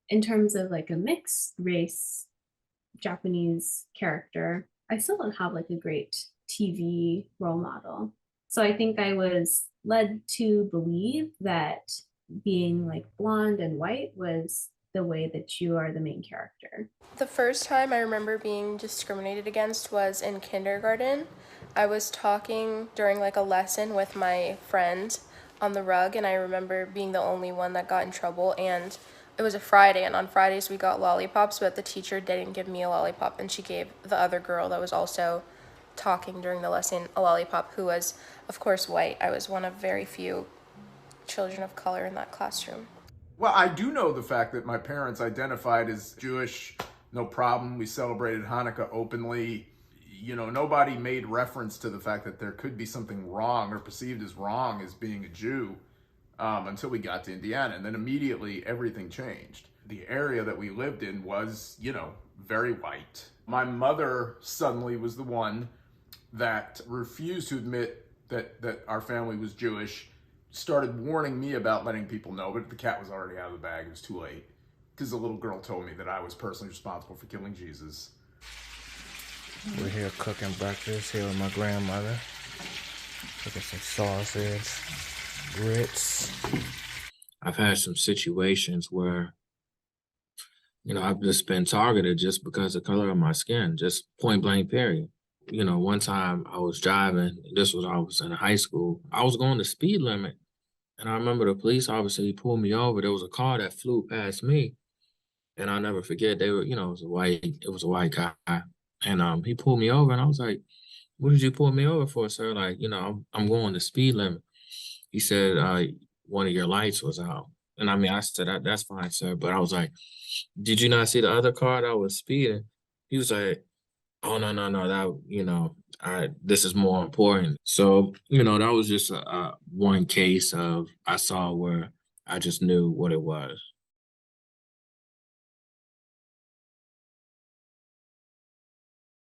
in terms of like a mixed race Japanese character, I still don't have like a great TV role model. So I think I was led to believe that being like blonde and white was the way that you are the main character. The first time I remember being discriminated against was in kindergarten. I was talking during like a lesson with my friend on the rug, and I remember being the only one that got in trouble. And it was a Friday, and on Fridays we got lollipops, but the teacher didn't give me a lollipop, and she gave the other girl that was also talking during the lesson a lollipop, who was, of course, white. I was one of very few children of color in that classroom. Well, I do know the fact that my parents identified as Jewish, no problem. We celebrated Hanukkah openly. You know, nobody made reference to the fact that there could be something wrong or perceived as wrong as being a Jew until we got to Indiana. And then immediately everything changed. The area that we lived in was, you know, very white. My mother suddenly was the one that refused to admit that our family was Jewish, started warning me about letting people know, but the cat was already out of the bag. It was too late because the little girl told me that I was personally responsible for killing Jesus. We're here cooking breakfast here with my grandmother. Cooking some sausage, grits. I've had some situations where, I've just been targeted just because of the color of my skin, just point blank period. One time I was driving, this was I was in high school. I was going the speed limit. And I remember the police officer, he pulled me over. There was a car that flew past me. And I'll never forget, they were, it was a white guy. And he pulled me over and I was like, what did you pull me over for, sir? Like, I'm going the speed limit. He said, one of your lights was out. And I said, that's fine, sir. But I was like, did you not see the other car that was speeding? He was like, oh, no, this is more important. So, that was just one case of I saw where I just knew what it was.